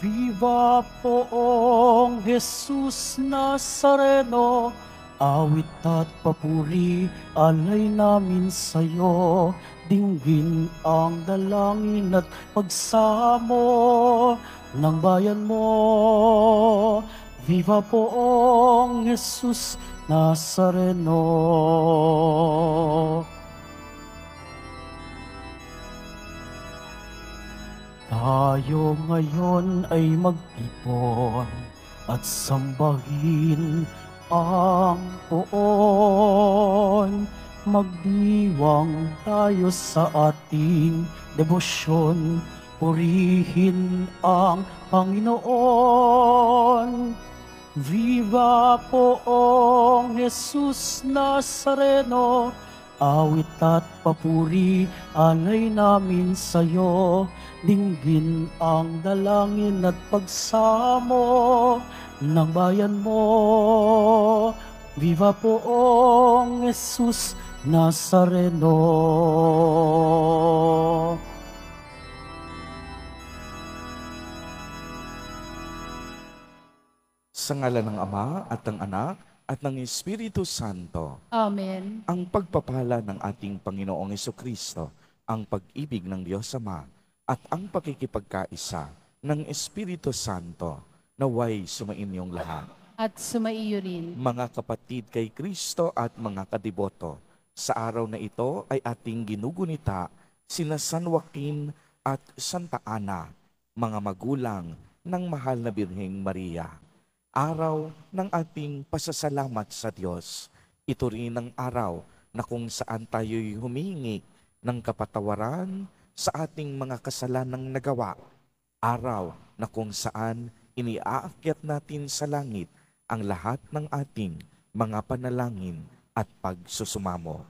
Viva poong Jesus Nazareno, awit at papuri alay namin sa'yo. Dinggin ang dalangin at pagsamo ng bayan mo. Viva poong Jesus Nazareno. Tayo ngayon ay magtipon at sambahin ang poon. Magdiwang tayo sa ating debosyon, purihin ang Panginoon. Viva poong Jesus Nazareno, awit at papuri alay namin sa'yo. Dinggin ang dalangin at pagsamo ng bayan mo. Viva poong Jesus Nazareno. Sa ngalan ng Ama at ng Anak at ng Espiritu Santo. Amen. Ang pagpapala ng ating Panginoong Jesucristo, ang pag-ibig ng Diyos Ama, at ang pakikipagkaisa ng Espiritu Santo, naway sumainyong lahat. At sumaiyo rin. Mga kapatid kay Kristo at mga kadiboto, sa araw na ito ay ating ginugunita sina San Joaquin at Santa Ana, mga magulang ng mahal na Birheng Maria. Araw ng ating pasasalamat sa Diyos. Ito rin ang araw na kung saan tayo'y humingi ng kapatawaran sa ating mga kasalanang nagawa. Araw na kung saan iniaakyat natin sa langit ang lahat ng ating mga panalangin at pagsusumamo.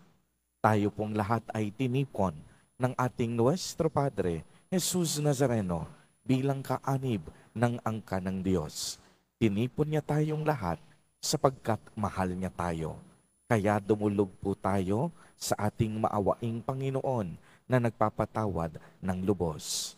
Tayo pong lahat ay tinipon ng ating Nuestro Padre, Jesus Nazareno, bilang kaanib ng angka ng Diyos. Tinipon niya tayong lahat sapagkat mahal niya tayo. Kaya dumulog po tayo sa ating maawaing Panginoon na nagpapatawad ng lubos.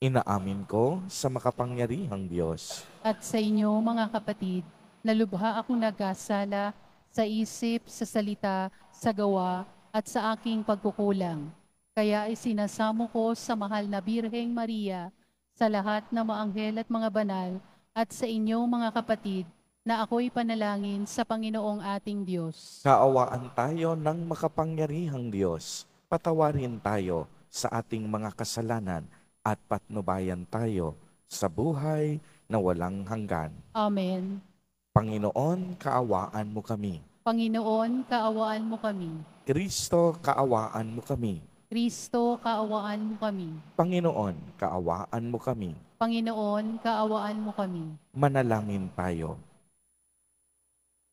Inaamin ko sa makapangyarihang Diyos At sa inyo, mga kapatid, na lubha akong nagkasala sa isip, sa salita, sa gawa, at sa aking pagkukulang. Kaya isinasamo ko sa mahal na Birheng Maria, sa lahat ng mga anghel at mga banal, at sa inyo, mga kapatid, na ako'y panalangin sa Panginoong ating Diyos. Kaawaan tayo ng makapangyarihang Diyos. Patawarin tayo sa ating mga kasalanan at patnubayan tayo sa buhay na walang hanggan. Amen. Panginoon, kaawaan mo kami. Panginoon, kaawaan mo kami. Kristo, kaawaan mo kami. Kristo, kaawaan mo kami. Panginoon, kaawaan mo kami. Panginoon, kaawaan mo kami. Manalangin tayo.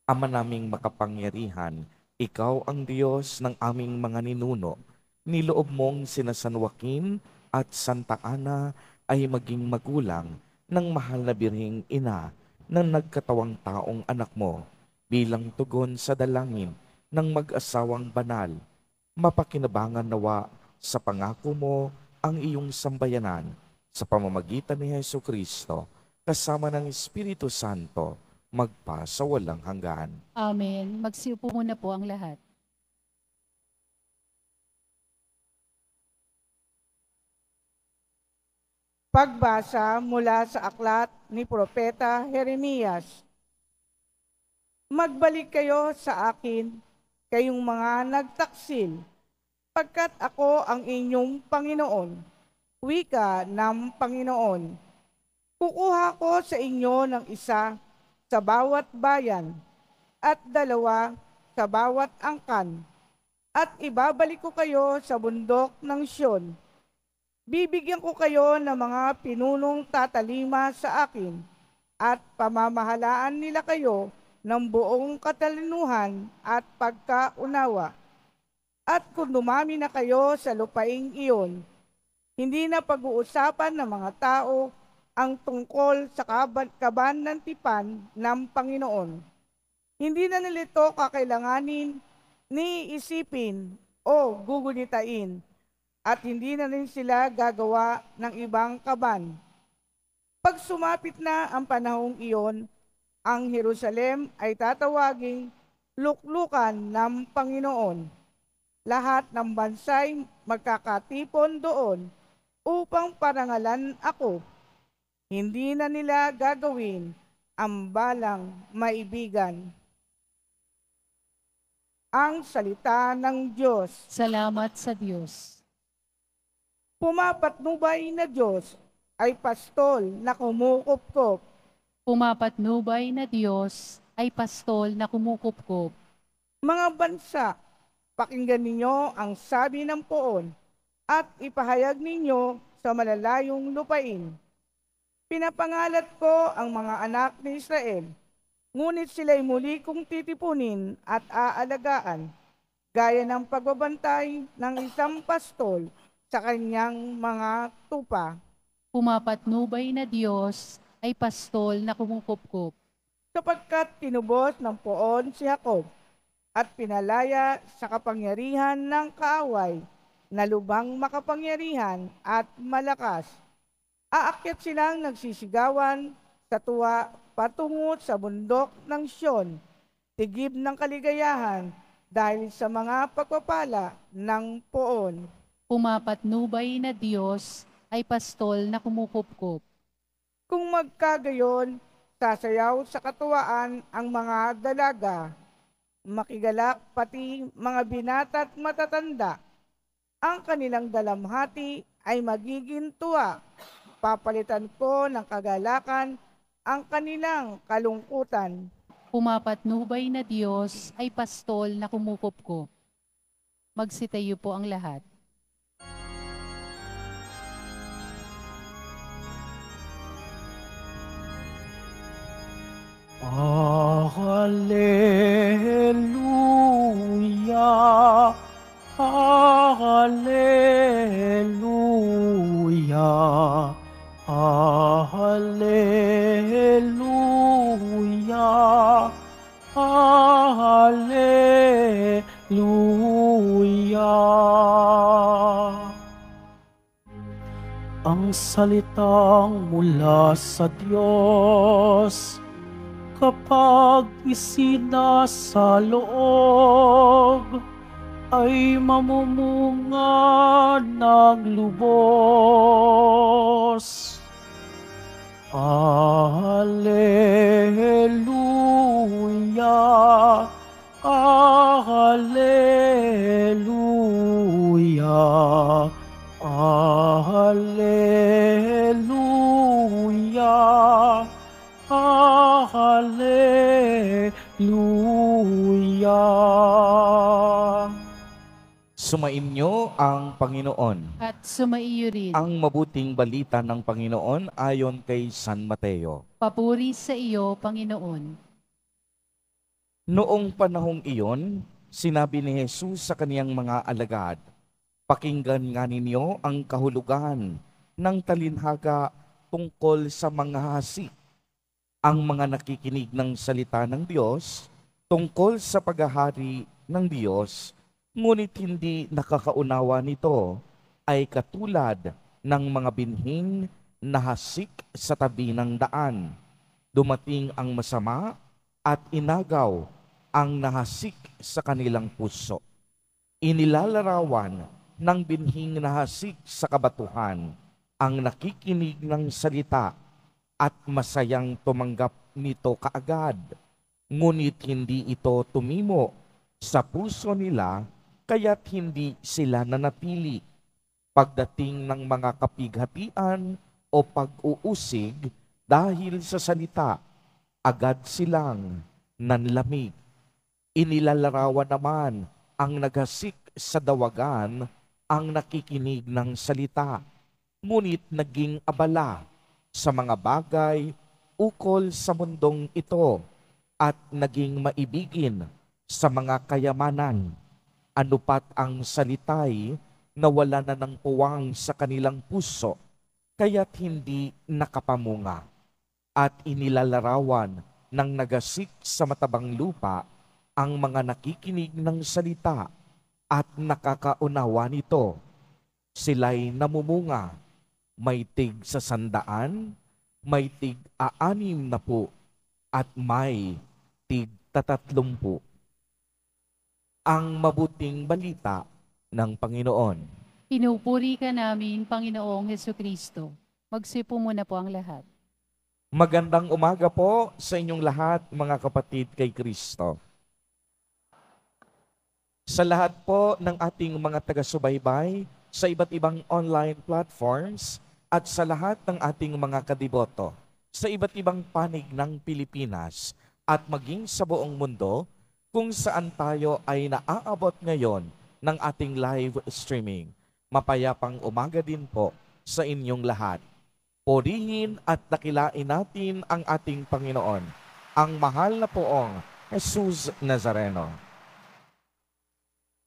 Ama naming makapangyarihan, Ikaw ang Diyos ng aming mga ninuno. Niloob mong sina San Joaquin at Santa Ana ay maging magulang ng mahal na Birheng Ina ng nagkatawang taong anak mo bilang tugon sa dalangin ng mag-asawang banal. Mapakinabangan nawa sa pangako mo ang iyong sambayanan sa pamamagitan ni Jesucristo kasama ng Espiritu Santo magpa sa walang hanggan. Amen. Magsiupo muna po ang lahat. Pagbasa mula sa aklat ni Propeta Jeremias. Magbalik kayo sa akin, kayong mga nagtaksil, pagkat ako ang inyong Panginoon, wika ng Panginoon. Kukuha ko sa inyo ng isa sa bawat bayan at dalawa sa bawat angkan, at ibabalik ko kayo sa bundok ng Siyon. Bibigyan ko kayo ng mga pinunong tatalima sa akin at pamamahalaan nila kayo ng buong katalinuhan at pagkaunawa. At kung dumami na kayo sa lupaing iyon, hindi na pag-uusapan ng mga tao ang tungkol sa kaban ng tipan ng Panginoon. Hindi na nilito kakailanganin ni isipin o gugunitain, at hindi na rin sila gagawa ng ibang kaban. Pag sumapit na ang panahong iyon, ang Jerusalem ay tatawaging luklukan ng Panginoon. Lahat ng bansay magkakatipon doon upang parangalan ako. Hindi na nila gagawin ang balang maibigan. Ang salita ng Diyos. Salamat sa Diyos. Pumapatnubay na Diyos ay pastol na kumukupkop. Pumapatnubay na Diyos ay pastol na kumukupkop. Mga bansa, pakinggan ninyo ang sabi ng poon at ipahayag ninyo sa malalayong lupain. Pinapangalat ko ang mga anak ni Israel, ngunit sila'y muli kong titipunin at aalagaan, gaya ng pagbabantay ng isang pastol sa kanyang mga tupa. Pumapatnubay na Diyos ay pastol na kumukupkop. Sapagkat tinubos ng poon si Jacob at pinalaya sa kapangyarihan ng kaaway na lubhang makapangyarihan at malakas. Aakyat silang nagsisigawan sa tuwa patungo sa bundok ng Sion, tigib ng kaligayahan dahil sa mga pagpapala ng poon. Pumapatnubay na Diyos ay pastol na kumukupkop. Kung magkagayon, sasayaw sa katuwaan ang mga dalaga, makigalak pati mga binata at matatanda. Ang kanilang dalamhati ay magiging tuwa. Papalitan ko ng kagalakan ang kanilang kalungkutan. Pumapatnubay na Diyos ay pastol na kumukupkop. Magsitayo po ang lahat. Hallelujah, Hallelujah, Hallelujah, Hallelujah. Ang salitang mula sa Diyos, kapag isinasaloob, ay mamumunga ng lubos. Hallelujah, Hallelujah, Hallelujah, Hallelujah. Sumainyo ang Panginoon. At sumaiyo rin. Ang mabuting balita ng Panginoon ayon kay San Mateo. Papuri sa iyo, Panginoon. Noong panahong iyon, sinabi ni Jesus sa kaniyang mga alagad, "Pakinggan nga ninyo ang kahulugan ng talinhaga tungkol sa mga hasik. Ang mga nakikinig ng salita ng Diyos tungkol sa paghahari ng Diyos, ngunit hindi nakakaunawa nito, ay katulad ng mga binhing na hasik sa tabi ng daan. Dumating ang masama at inagaw ang nahasik sa kanilang puso. Inilalarawan ng binhing nahasik sa kabatuhan ang nakikinig ng salita at masayang tumanggap nito kaagad. Ngunit hindi ito tumimo sa puso nila, kaya't hindi sila nanatili. Pagdating ng mga kapighatian o pag-uusig dahil sa salita, agad silang nanlamig. Inilalarawan naman ang naghasik sa dawagan ang nakikinig ng salita, ngunit naging abala sa mga bagay ukol sa mundong ito at naging maibigin sa mga kayamanan. Ano pat ang salita'y nawala na ng puwang sa kanilang puso, kaya't hindi nakapamunga. At inilalarawan ng nagasik sa matabang lupa ang mga nakikinig ng salita at nakakaunawa nito. Sila'y namumunga, may tig sa 100, may tig-aanim na po at may tig-tatlumpu. Ang mabuting balita ng Panginoon. Pinupuri ka namin, Panginoong Hesukristo. Magsipo muna po ang lahat. Magandang umaga po sa inyong lahat, mga kapatid kay Kristo. Sa lahat po ng ating mga taga-subaybay sa iba't ibang online platforms at sa lahat ng ating mga kadiboto sa iba't ibang panig ng Pilipinas at maging sa buong mundo kung saan tayo ay naaabot ngayon ng ating live streaming. Mapayapang umaga din po sa inyong lahat. Purihin at dakilain natin ang ating Panginoon, ang mahal na poong Jesus Nazareno.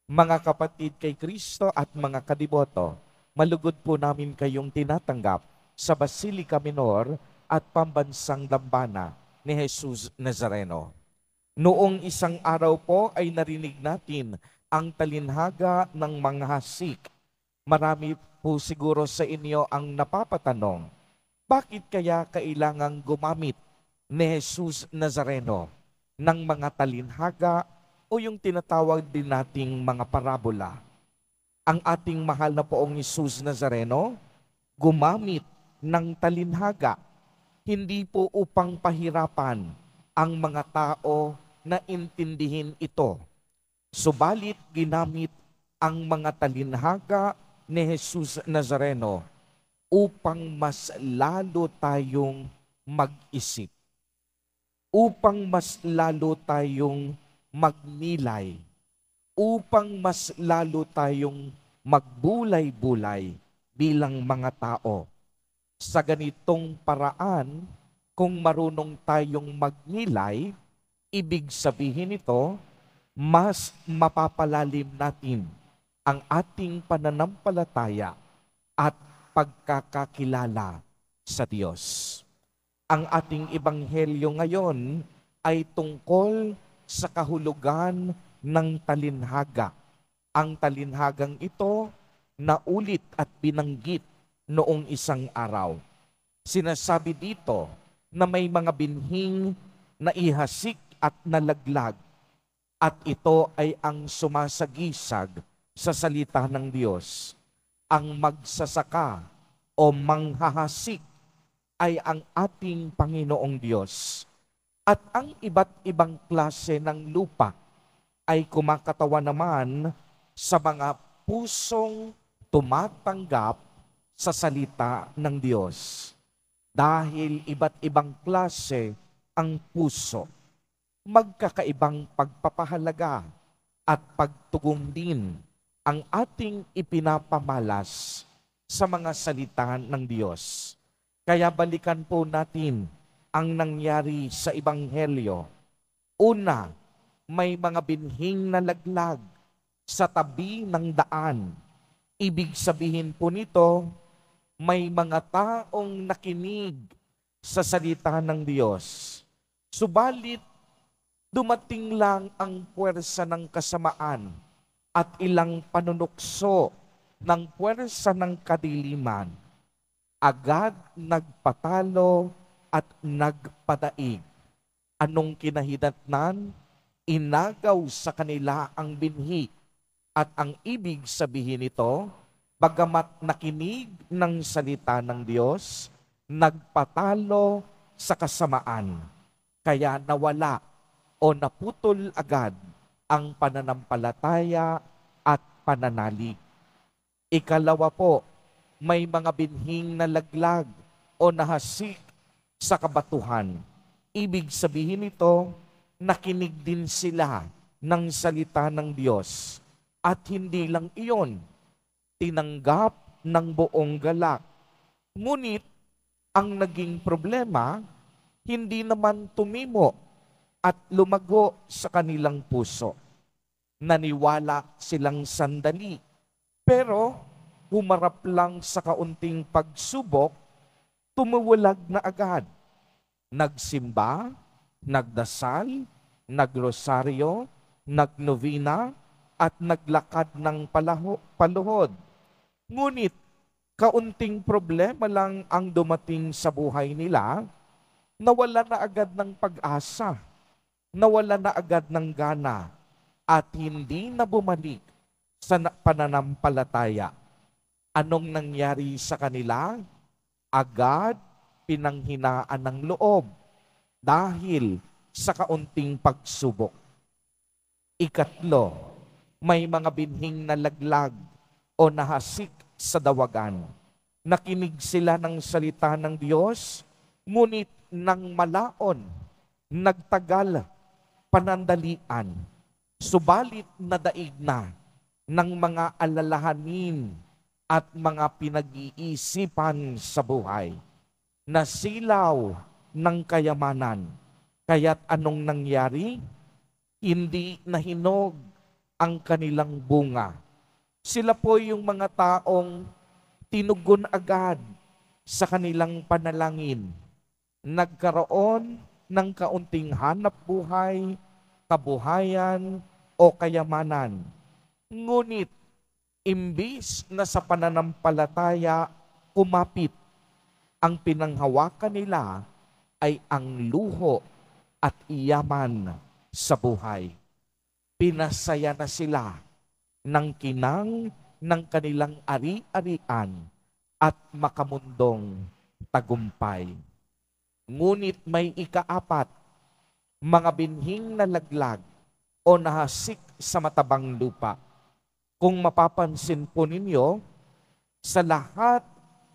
Mga kapatid kay Kristo at mga kadiboto, malugod po namin kayong tinatanggap sa Basilica Minor at Pambansang Dambana ni Jesus Nazareno. Noong isang araw po ay narinig natin ang talinhaga ng mga hasik. Marami po siguro sa inyo ang napapatanong, bakit kaya kailangang gumamit ni Jesus Nazareno ng mga talinhaga o yung tinatawag din nating mga parabola? Ang ating mahal na poong Jesus Nazareno gumamit ng talinhaga, hindi po upang pahirapan ang mga tao na intindihin ito. Subalit ginamit ang mga talinhaga ni Jesus Nazareno upang mas lalo tayong mag-isip, upang mas lalo tayong magnilay, upang mas lalo tayong magbulay-bulay bilang mga tao. Sa ganitong paraan, kung marunong tayong magnilay, ibig sabihin nito, mas mapapalalim natin ang ating pananampalataya at pagkakakilala sa Diyos. Ang ating ebanghelyo ngayon ay tungkol sa kahulugan ng talinhaga. Ang talinhagang ito na ulit at binanggit noong isang araw. Sinasabi dito na may mga binhing na ihasik at nalaglag at ito ay ang sumasagisag sa salita ng Diyos. Ang magsasaka o manghahasik ay ang ating Panginoong Diyos. At ang iba't ibang klase ng lupa ay kumakatawa naman sa mga pusong tumatanggap sa salita ng Diyos. Dahil iba't ibang klase ang puso, magkakaibang pagpapahalaga at pagtugong din ang ating ipinapamalas sa mga salita ng Diyos. Kaya balikan po natin ang nangyari sa Ebanghelyo. Una, may mga binhing na laglag sa tabi ng daan. Ibig sabihin po nito, may mga taong nakinig sa salita ng Diyos. Subalit, dumating lang ang puwersa ng kasamaan at ilang panunukso ng puwersa ng kadiliman. Agad nagpatalo at nagpadaig. Anong kinahidatnan? Inagaw sa kanila ang binhi. At ang ibig sabihin nito, bagamat nakinig ng salita ng Diyos, nagpatalo sa kasamaan. Kaya nawala o naputol agad ang pananampalataya at pananalig. Ikalawa po, may mga binhing nalaglag o nahasik sa kabatuhan. Ibig sabihin nito, nakinig din sila ng salita ng Diyos. At hindi lang iyon, tinanggap ng buong galak. Ngunit, ang naging problema, hindi naman tumimo at lumago sa kanilang puso. Naniwala silang sandali, pero humarap lang sa kaunting pagsubok, tumuwalag na agad. Nagsimba, nagdasal, nagrosaryo, nagnovena, at naglakad ng paluhod. Ngunit kaunting problema lang ang dumating sa buhay nila, nawala na agad ng pag-asa, nawala na agad ng gana, at hindi na bumalik sa pananampalataya. Anong nangyari sa kanila? Agad pinanghinaan ng loob dahil sa kaunting pagsubok. Ikatlo, may mga binhing nalaglag o nahasik sa dawagan. Nakinig sila ng salita ng Diyos, ngunit nang malaon, nagtagal, panandalian, subalit nadaig na ng mga alalahanin at mga pinag-iisipan sa buhay. Nasilaw ng kayamanan. Kaya't anong nangyari? Hindi nahinog ang kanilang bunga. Sila po yung mga taong tinugon agad sa kanilang panalangin. Nagkaroon ng kaunting hanap buhay, kabuhayan o kayamanan. Ngunit, imbis na sa pananampalataya kumapit, ang pinanghawakan nila ay ang luho at iyaman sa buhay. Pinasaya na sila ng kinang ng kanilang ari-arian at makamundong tagumpay. Ngunit may ikaapat, mga binhing nalaglag o nahasik sa matabang lupa. Kung mapapansin po ninyo, sa lahat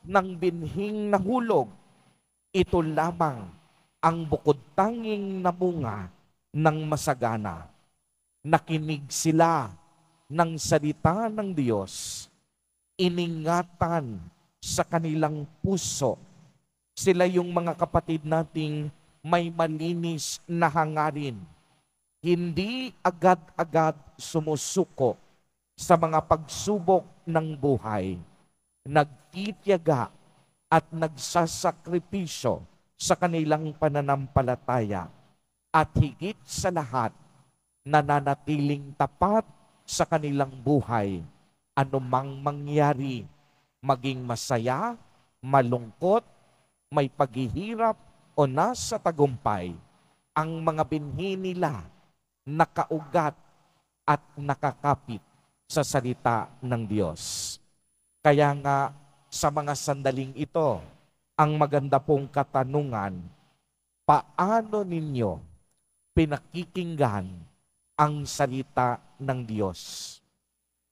ng binhing nahulog, ito lamang ang bukod tanging namunga ng masagana. Nakinig sila ng salita ng Diyos, iningatan sa kanilang puso. Sila yung mga kapatid nating may malinis na hangarin. Hindi agad-agad sumusuko sa mga pagsubok ng buhay. Nagtitiyaga at nagsasakripisyo sa kanilang pananampalataya. At higit sa lahat, nananatiling tapat sa kanilang buhay, anumang mangyari, maging masaya, malungkot, may paghihirap o nasa tagumpay, ang mga binhi nila nakaugat at nakakapit sa salita ng Diyos. Kaya nga sa mga sandaling ito, ang maganda pong katanungan, paano ninyo pinakikinggan ang salita ng Diyos?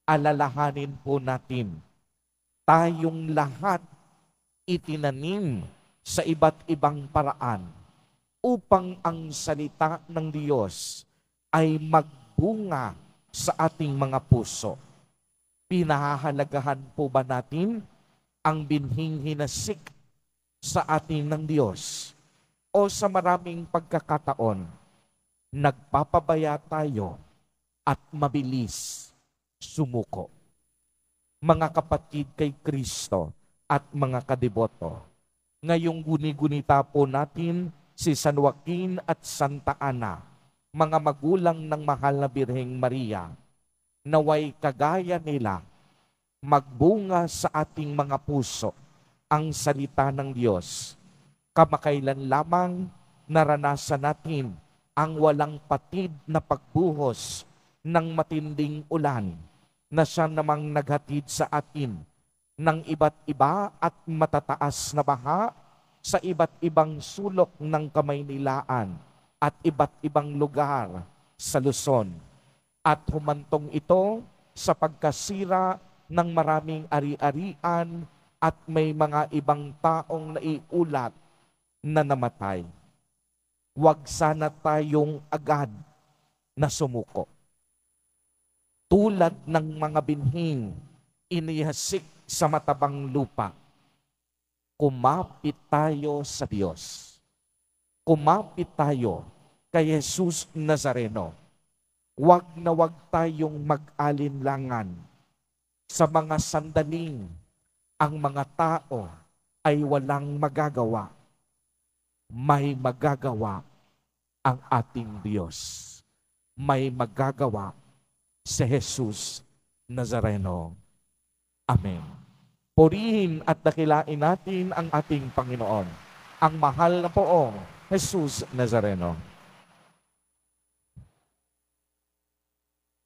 Alalahanin po natin, tayong lahat itinanim sa iba't ibang paraan upang ang salita ng Diyos ay magbunga sa ating mga puso. Pinahahalagahan po ba natin ang binhing hinasik sa atin ng Diyos? O sa maraming pagkakataon, nagpapabaya tayo at mabilis sumuko? Mga kapatid kay Kristo at mga kadiboto, ngayong guni-gunita po natin si San Joaquin at Santa Ana, mga magulang ng mahal na Birheng Maria, naway kagaya nila, magbunga sa ating mga puso ang salita ng Diyos. Kamakailan lamang naranasan natin ang walang patid na pagbuhos ng matinding ulan na siya namang naghatid sa atin ng iba't iba at matataas na baha sa iba't ibang sulok ng Kamaynilaan at iba't ibang lugar sa Luzon. At humantong ito sa pagkasira ng maraming ari-arian at may mga ibang taong naiulat na namatay. Huwag sana tayong agad na sumuko. Tulad ng mga binhing inihasik sa matabang lupa, kumapit tayo sa Diyos. Kumapit tayo kay Jesus Nazareno. Huwag na huwag tayong mag-alinlangan sa mga sandaling ang mga tao ay walang magagawa. May magagawa ang ating Diyos. May magagawa si Jesus Nazareno. Amen. Purihin at dakilain natin ang ating Panginoon, ang mahal na poong Jesus Nazareno.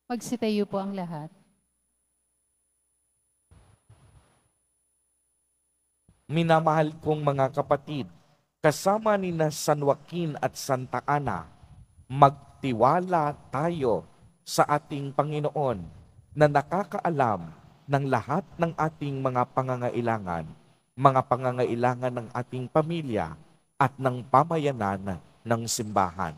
Magsitayo po ang lahat. Minamahal kong mga kapatid, kasama ni na San Joaquin at Santa Ana, magtiwala tayo sa ating Panginoon na nakakaalam ng lahat ng ating mga pangangailangan ng ating pamilya at ng pamayanan ng simbahan.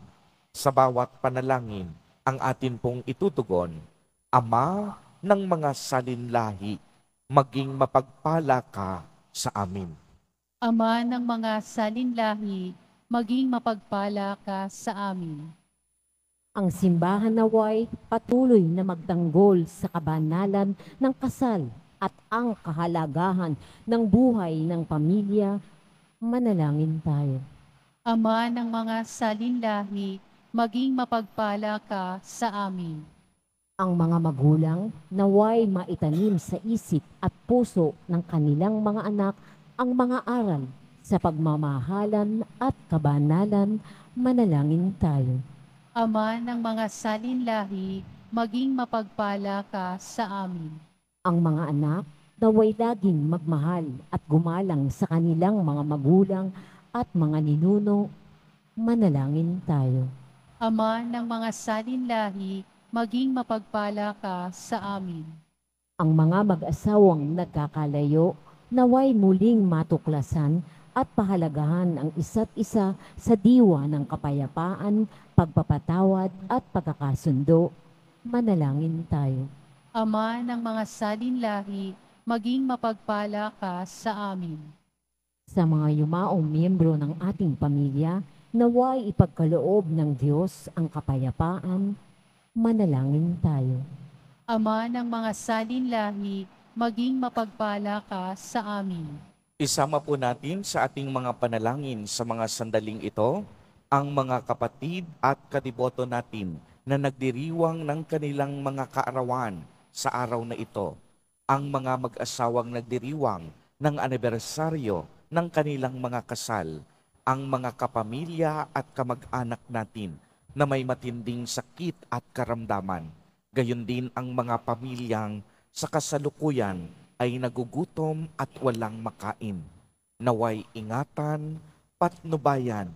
Sa bawat panalangin, ang atin pong itutugon, Ama ng mga salinlahi, maging mapagpala ka sa amin. Ama ng mga salinlahi, maging mapagpala ka sa amin. Ang simbahan naway patuloy na magtanggol sa kabanalan ng kasal at ang kahalagahan ng buhay ng pamilya. Manalangin tayo. Ama ng mga salinlahi, maging mapagpala ka sa amin. Ang mga magulang naway maitanim sa isip at puso ng kanilang mga anak ang mga aral sa pagmamahalan at kabanalan. Manalangin tayo. Ama ng mga salinlahi, maging mapagpala ka sa amin. Ang mga anak naway laging magmahal at gumalang sa kanilang mga magulang at mga ninuno. Manalangin tayo. Ama ng mga salinlahi, maging mapagpala ka sa amin. Ang mga mag-asawang nagkakalayo naway muling matuklasan at pahalagahan ang isa't isa sa diwa ng kapayapaan, pagpapatawad at pagkakasundo. Manalangin tayo. Ama ng mga salinlahi, maging mapagpala ka sa amin. Sa mga yumaong miyembro ng ating pamilya, naway ipagkaloob ng Diyos ang kapayapaan. Manalangin tayo. Ama ng mga salinlahi, maging mapagpala ka sa amin. Isama po natin sa ating mga panalangin sa mga sandaling ito, ang mga kapatid at kadiboto natin na nagdiriwang ng kanilang mga kaarawan sa araw na ito. Ang mga mag-asawang nagdiriwang ng anibersaryo ng kanilang mga kasal, ang mga kapamilya at kamag-anak natin na may matinding sakit at karamdaman. Gayon din ang mga pamilyang sa kasalukuyan ay nagugutom at walang makain. Naway ingatan, patnubayan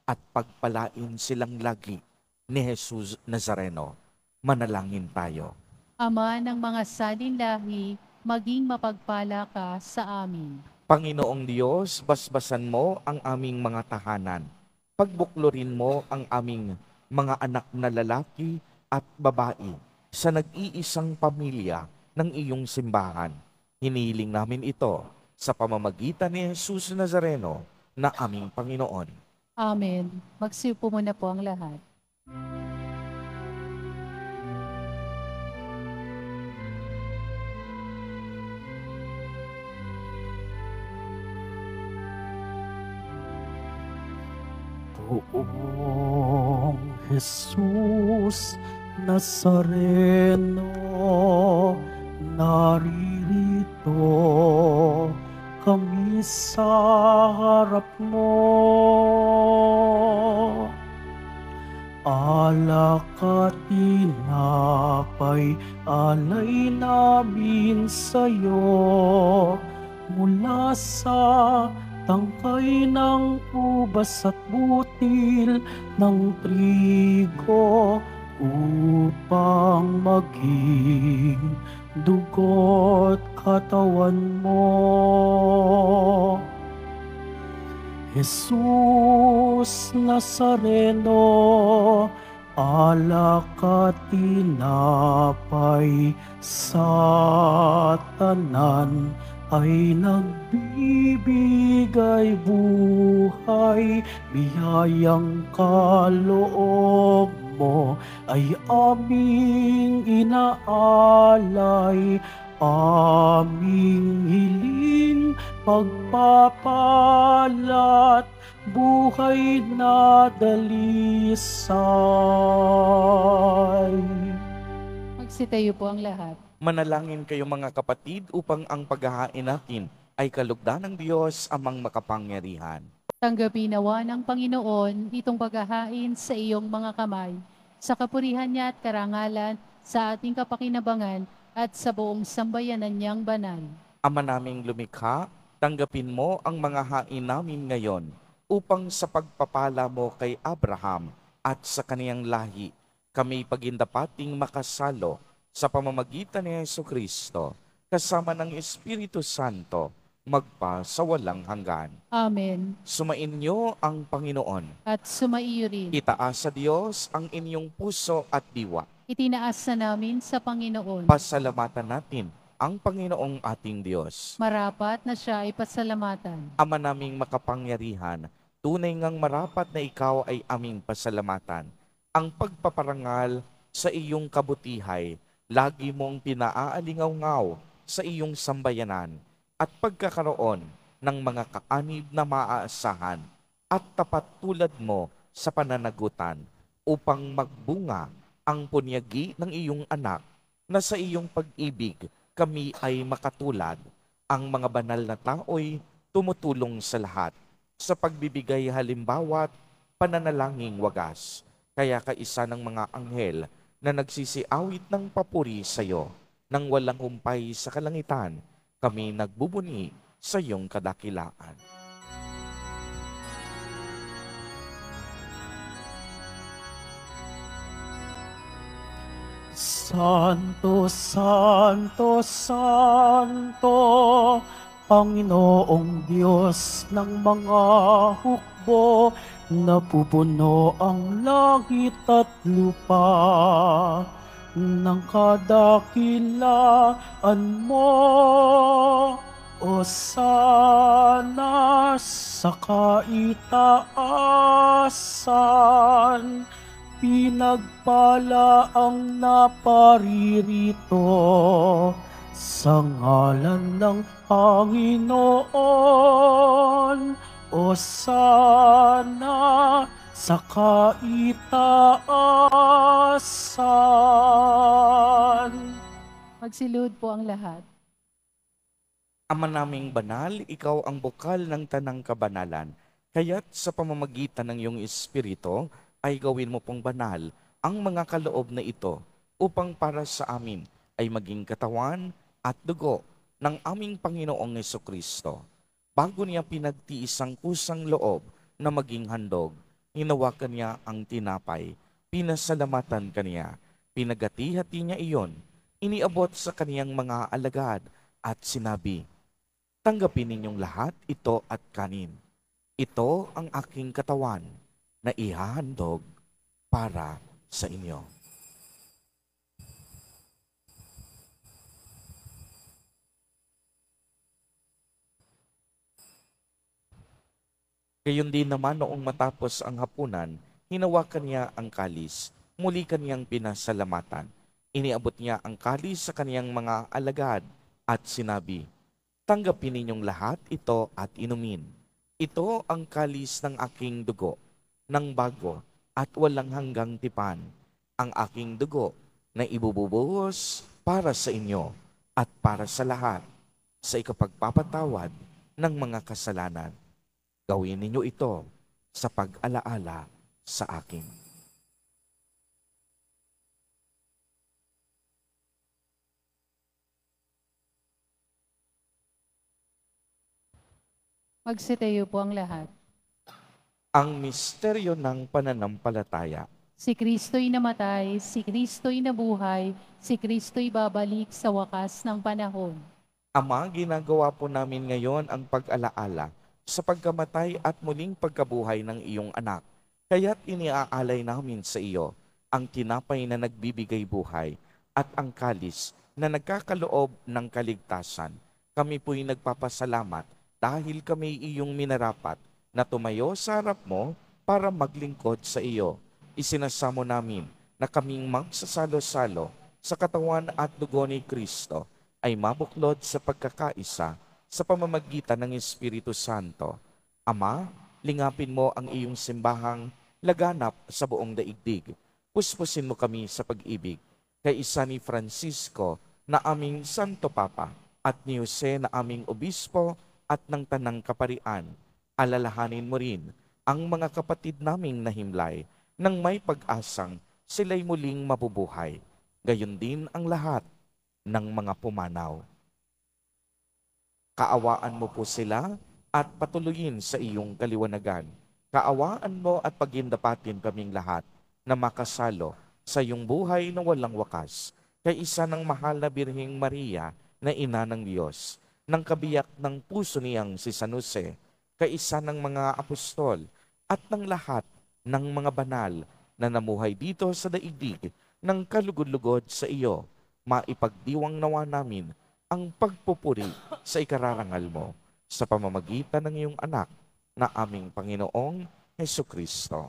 at pagpalain silang lagi ni Jesus Nazareno. Manalangin tayo. Ama ng mga salinlahi, maging mapagpala ka sa amin. Panginoong Diyos, basbasan mo ang aming mga tahanan. Pagbuklurin mo ang aming mga anak na lalaki at babae sa nag-iisang pamilya ng iyong simbahan. Hinihiling namin ito sa pamamagitan ni Jesus Nazareno na aming Panginoon. Amen. Magsiupo muna po ang lahat. Poong Jesus Nazareno, naririto kami sa harap mo. Alak at tinapay, alay namin sa'yo. Mula sa tangkay ng ubas at butil ng trigo, upang maging dugo't katawan mo. Jesus Nazareno, alak at tinapay sa tanan ay nagbibigay buhay. Biyayang kaloob mo ay aming inaalay, aming hiling pagpapalat, buhay na dalisay. Magsitayo po ang lahat. Manalangin kayo mga kapatid upang ang paghahain natin ay kalugdan ng Diyos amang makapangyarihan. Tanggapin nawa ng Panginoon itong paghahain sa iyong mga kamay, sa kapurihan niya at karangalan, sa ating kapakinabangan at sa buong sambayanan niyang banal. Ama naming lumikha, tanggapin mo ang mga hain namin ngayon upang sa pagpapala mo kay Abraham at sa kaniyang lahi, kami pagindapating makasalo sa pamamagitan ni Jesucristo, kasama ng Espiritu Santo, magpa sa walang hanggan. Amen. Sumainyo ang Panginoon. At sumaiyo rin. Itaas sa Diyos ang inyong puso at diwa. Itinaas na namin sa Panginoon. Pasalamatan natin ang Panginoong ating Diyos. Marapat na siya ay pasalamatan. Ama naming makapangyarihan, tunay ngang marapat na ikaw ay aming pasalamatan. Ang pagpaparangal sa iyong kabutihay, lagi mong pinaaalingaw-ngaw sa iyong sambayanan at pagkakaroon ng mga kaanib na maaasahan at tapat tulad mo sa pananagutan upang magbunga ang punyagi ng iyong anak na sa iyong pag-ibig kami ay makatulad. Ang mga banal na tao'y tumutulong sa lahat sa pagbibigay halimbawa't pananalangin wagas. Kaya kaisa ng mga anghel na nagsisiawit ng papuri sa iyo, nang walang humpay sa kalangitan, kami nagbubuni sa iyong kadakilaan. Santo, Santo, Santo, Panginoong Diyos ng mga hukbo, napupuno ang langit at lupa ng kadakilaan mo. O sana sa kaitaasan, pinagpala ang naparirito sa ngalan ng Panginoon. O sana sa kaitaasan. Magsilud po ang lahat. Ama naming banal, ikaw ang bukal ng tanang kabanalan. Kaya't sa pamamagitan ng iyong Espiritu, ay gawin mo pong banal ang mga kaloob na ito upang para sa amin ay maging katawan at dugo ng aming Panginoong Jesucristo. Bago niya pinagtiis ang kusang loob na maging handog, hinawakan niya ang tinapay, pinasalamatan kaniya, pinagati-hati niya iyon, iniabot sa kaniyang mga alagad at sinabi, "Tanggapin ninyong lahat ito at kanin. Ito ang aking katawan na ihahandog para sa inyo." Gayon din naman noong matapos ang hapunan, hinawakan niya ang kalis, muli kaniyang pinasalamatan. Iniabot niya ang kalis sa kaniyang mga alagad at sinabi, "Tanggapin ninyong lahat ito at inumin. Ito ang kalis ng aking dugo, ng bago at walang hanggang tipan, ang aking dugo na ibububuhos para sa inyo at para sa lahat sa ikapagpapatawad ng mga kasalanan. Gawin ninyo ito sa pag-alaala sa akin." Magsitayo po ang lahat. Ang misteryo ng pananampalataya. Si Kristo'y namatay, si Kristo'y nabuhay, si Kristo'y babalik sa wakas ng panahon. Ama, ginagawa po namin ngayon ang pag-alaala sa pagkamatay at muling pagkabuhay ng iyong anak. Kaya't iniaalay namin sa iyo ang tinapay na nagbibigay buhay at ang kalis na nagkakaloob ng kaligtasan. Kami po'y nagpapasalamat dahil kami iyong minarapat na tumayo sa harap mo para maglingkod sa iyo. Isinasamo namin na kaming magsasalo-salo sa katawan at dugo ni Kristo ay mabuklod sa pagkakaisa sa pamamagitan ng Espiritu Santo. Ama, lingapin mo ang iyong simbahang laganap sa buong daigdig. Puspusin mo kami sa pag-ibig kay isa ni Francisco na aming Santo Papa, at ni Jose na aming Obispo at ng Tanang Kaparian. Alalahanin mo rin ang mga kapatid naming nahimlay nang may pag-asang sila'y muling mabubuhay. Gayon din ang lahat ng mga pumanaw. Kaawaan mo po sila at patuloyin sa iyong kaliwanagan. Kaawaan mo at pagindapatin kaming lahat na makasalo sa iyong buhay na walang wakas, kay isa ng mahal na Birheng Maria na ina ng Diyos, ng kabiyak ng puso niyang si San Jose, kay isa ng mga apostol, at ng lahat ng mga banal na namuhay dito sa daigdig ng kalugod-lugod sa iyo. Maipagdiwang nawa namin ang pagpupuri sa ikararangal mo sa pamamagitan ng iyong anak na aming Panginoong Hesukristo.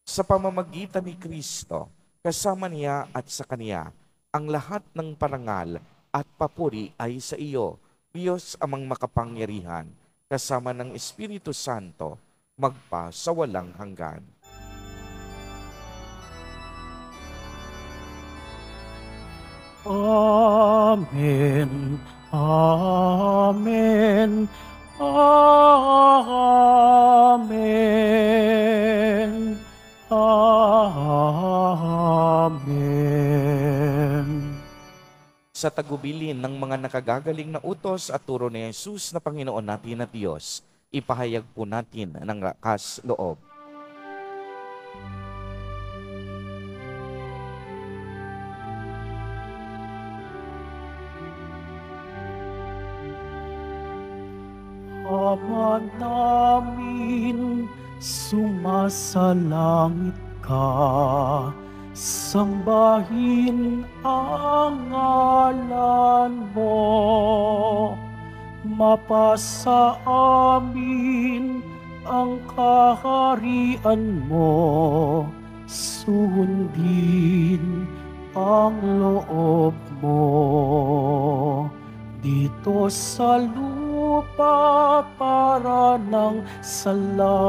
Sa pamamagitan ni Kristo, kasama niya at sa Kaniya, ang lahat ng parangal at papuri ay sa iyo, Diyos amang makapangyarihan, kasama ng Espiritu Santo, magpa sa walang hanggan. Amen. Amen. Amen. Amen. Sa tagubilin ng mga nakagagaling na utos at turo ni Jesus na Panginoon natin at Diyos, ipahayag po natin ng lakas loob. Ama namin, sumasalangit ka, sambahin ang ngalan mo. Mapasa amin ang kaharian mo, sundin ang loob mo. Dito sa lupa para ng sa langit.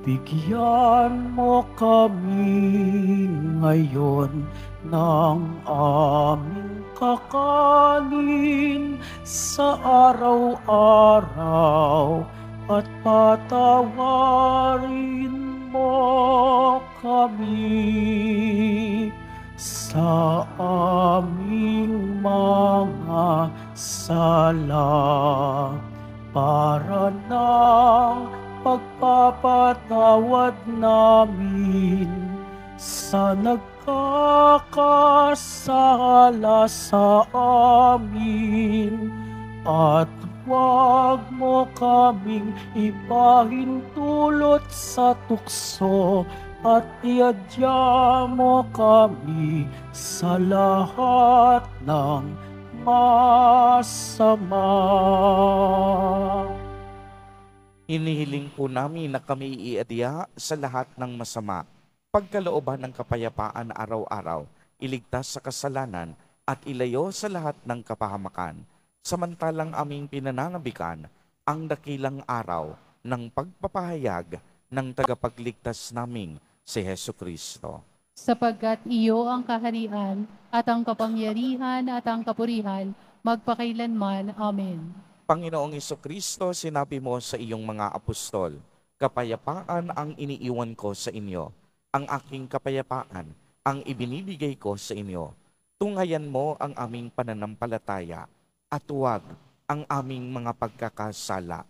Bigyan mo kami ngayon ng aming kakanin sa araw-araw at patawarin mo kami sa aming mga sala para ng pagpapatawad namin sa nagkakasala sa amin, at huwag mo kaming ipahintulot sa tukso, at iadya mo kami sa lahat ng masama. Hinihiling po namin na kami iadya sa lahat ng masama, pagkalooban ng kapayapaan araw-araw, iligtas sa kasalanan at ilayo sa lahat ng kapahamakan, samantalang aming pinanangabikan ang dakilang araw ng pagpapahayag ng tagapagligtas naming si Hesukristo. Sapagkat iyo ang kaharian at ang kapangyarihan at ang kapurihan magpakailanman. Amen. Panginoong Hesukristo, sinabi mo sa iyong mga apostol, kapayapaan ang iniiwan ko sa inyo, ang aking kapayapaan ang ibinibigay ko sa inyo. Tunghayan mo ang aming pananampalataya at huwag ang aming mga pagkakasala.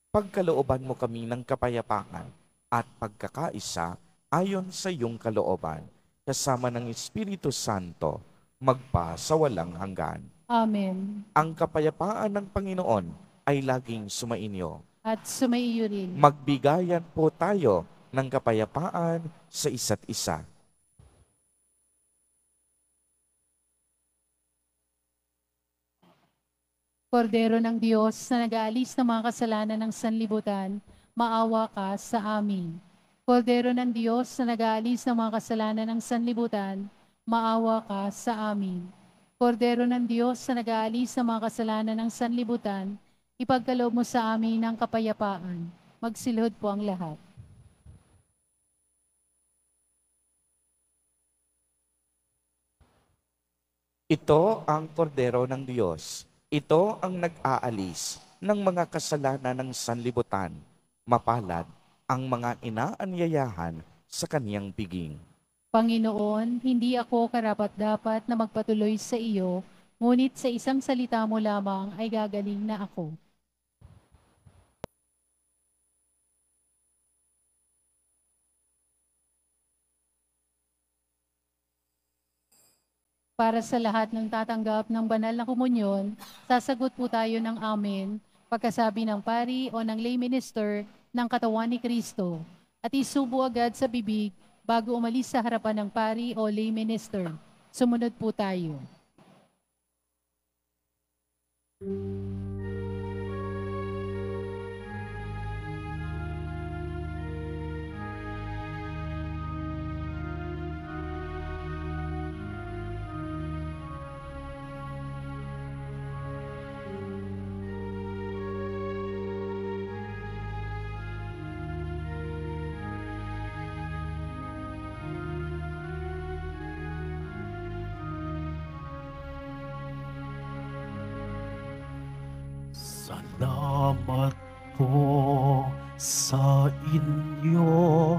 Pagkalooban mo kami ng kapayapaan at pagkakaisa ayon sa iyong kalooban, kasama ng Espiritu Santo, magpa sa walang hanggan. Amen. Ang kapayapaan ng Panginoon ay laging sumainyo. At sumaiyo rin. Magbigayan po tayo ng kapayapaan sa isa't isa. Kordero ng Diyos na nag-aalis ng mga kasalanan ng sanlibutan, maawa ka sa amin. Kordero ng Diyos na nag-aalis ng mga kasalanan ng sanlibutan, maawa ka sa amin. Kordero ng Diyos na nag-aalis ng mga kasalanan ng sanlibutan, ipagkaloob mo sa amin ang kapayapaan. Magsilhod po ang lahat. Ito ang kordero ng Diyos. Ito ang nag-aalis ng mga kasalanan ng sanlibutan. Mapalad ang mga inaanyayahan sa kaniyang piging. Panginoon, hindi ako karapat-dapat na magpatuloy sa iyo, ngunit sa isang salita mo lamang ay gagaling na ako. Para sa lahat ng tatanggap ng banal na komunyon, sasagot po tayo ng amen pagkasabi ng pari o ng lay minister ng katawan ni Kristo at isubo agad sa bibig bago umalis sa harapan ng pari o lay minister. Sumunod po tayo. Salamat po sa inyo,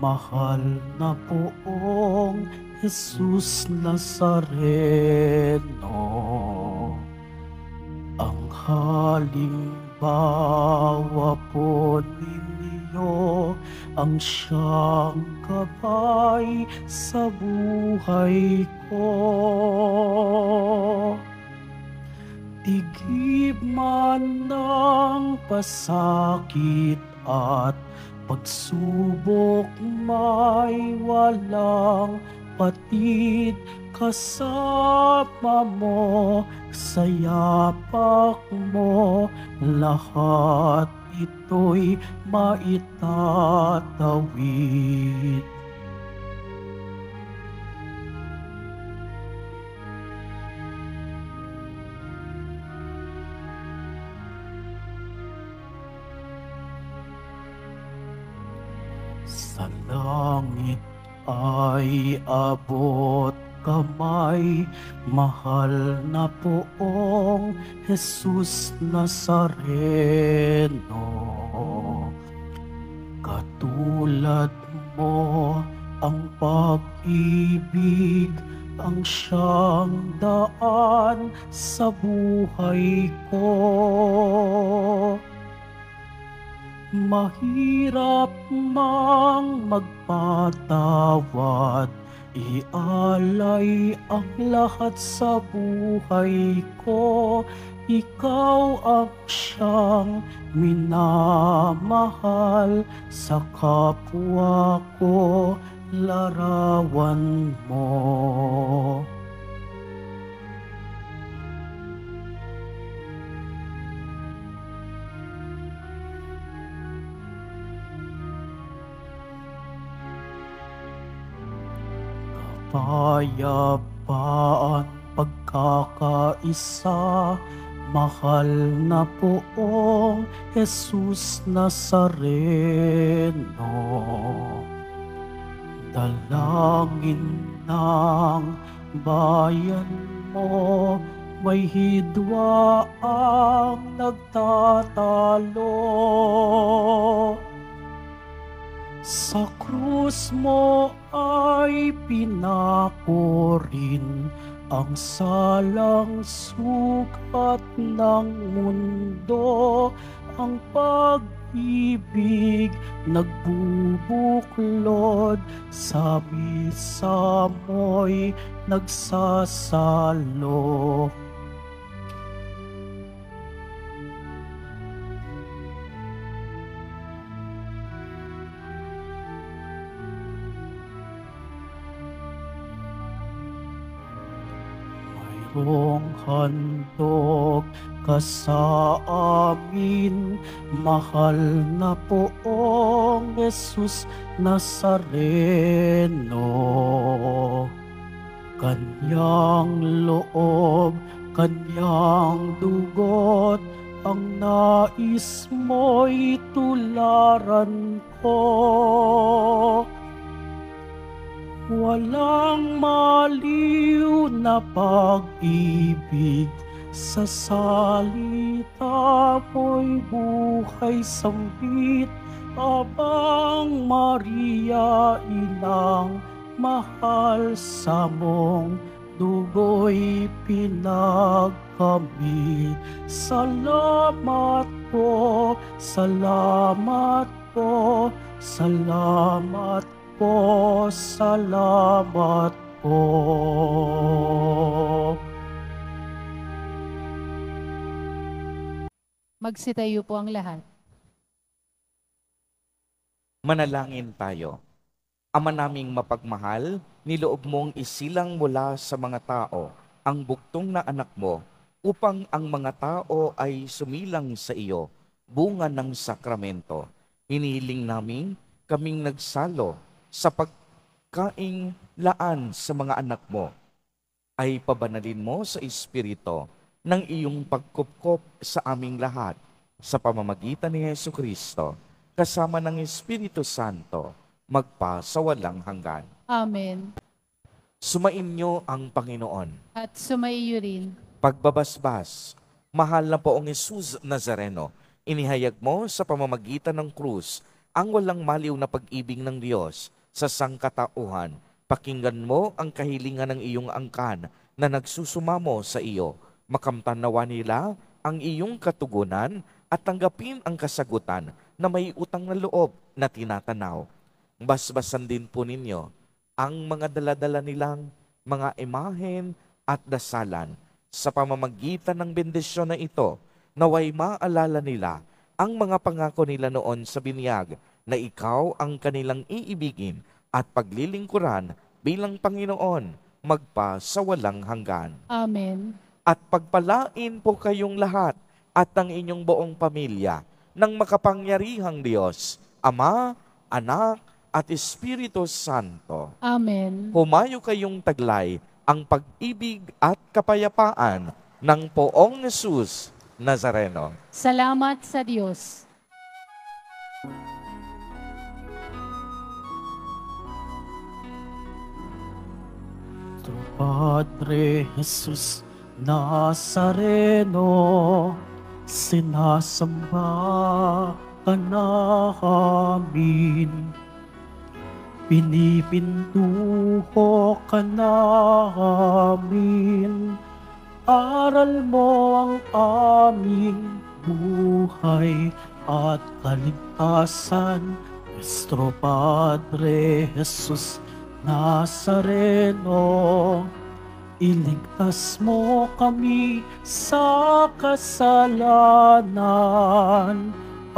mahal na poong Jesus Nazareno. Ang halimbawa po ninyo ang siyang gabay sa buhay ko. Tigib man ng pasakit at pagsubok may walang patid, kasama mo sa yapak mo, lahat ito'y maitatawid. Sa langit ay abot kamay, mahal na poong Jesus Nazareno. Katulad mo ang pag-ibig, ang siyang daan sa buhay ko. Mahirap mang magpatawad, ialay ang lahat sa buhay ko. Ikaw ang siyang minamahal, sa kapwa ko larawan mo. Kapayapaan, pagkakaisa, mahal na poong Jesus Nazareno. Dalangin ng bayan mo, may hidwa ang nagtatalo. Sa krus mo ay pinako rin ang salang sukat ng mundo. Ang pag-ibig nagbubuklod, sa misa mo'y nagsasalo. Mayroong handog ka sa amin, mahal na poong Jesus Nazareno. Kanyang loob, kanyang dugot, ang nais mo'y tularan ko. Walang maliw na pag-ibig. Sa salita mo'y buhay sambit, Abang Maria, inang mahal, sa mong dugo'y pinagkamit. Salamat po, salamat po, salamat po, salamat po. Magsitayo po ang lahat. Manalangin tayo. Ama naming mapagmahal, niloob mong isilang mula sa mga tao ang buktong na anak mo upang ang mga tao ay sumilang sa iyo, bunga ng sakramento. Hinihiling namin kaming nagsalo sa pagkaing laan sa mga anak mo, ay pabanalin mo sa Espiritu ng iyong pagkupkop sa aming lahat sa pamamagitan ni Jesucristo, kasama ng Espiritu Santo, magpa sa walang hanggan. Amen. Sumainyo ang Panginoon. At sumaiyo rin. Pagbabasbas, mahal na poong Jesus Nazareno, inihayag mo sa pamamagitan ng krus ang walang maliw na pag-ibig ng Diyos sa sangkatauhan. Pakinggan mo ang kahilingan ng iyong angkan na nagsusumamo sa iyo. Makamtan nawa nila ang iyong katugunan at tanggapin ang kasagutan na may utang na loob na tinatanaw. Basbasan din po ninyo ang mga daladala nilang mga imahen at dasalan. Sa pamamagitan ng bendisyon na ito, naway maalala nila ang mga pangako nila noon sa binyag na ikaw ang kanilang iibigin at paglilingkuran bilang Panginoon magpa sa walang hanggan. Amen. At pagpalain po kayong lahat at ang inyong buong pamilya ng makapangyarihang Diyos, Ama, Anak, at Espiritu Santo. Amen. Humayo kayong taglay ang pag-ibig at kapayapaan ng poong Jesus Nazareno. Salamat sa Diyos. Padre Jesus Nazareno, sinasamba ka namin, pinipintuho ka namin, aral mo ang aming buhay at kaligtasan. Nuestro Padre Jesus Nazareno, iligtas mo kami sa kasalanan.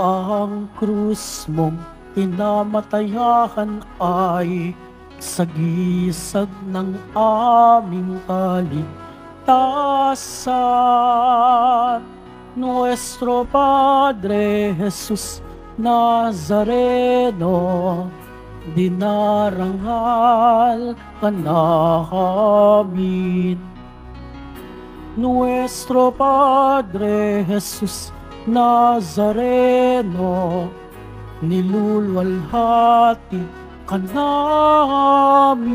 Ang krus mong pinamatayan ay sagisag ng aming kaligtasan. Nuestro Padre Jesus Nazareno, dinarangal ka namin. Nuestro Padre Jesus Nazareno, niluluwalhati ka namin.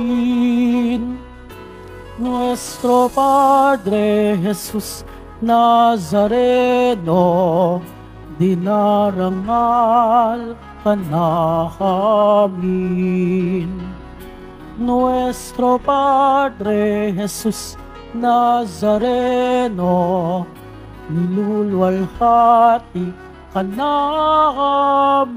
Nuestro Padre Jesus Nazareno, dinarangal ka namin. Nuestro Padre Jesus Nazareno, niluluwalhati ka namin.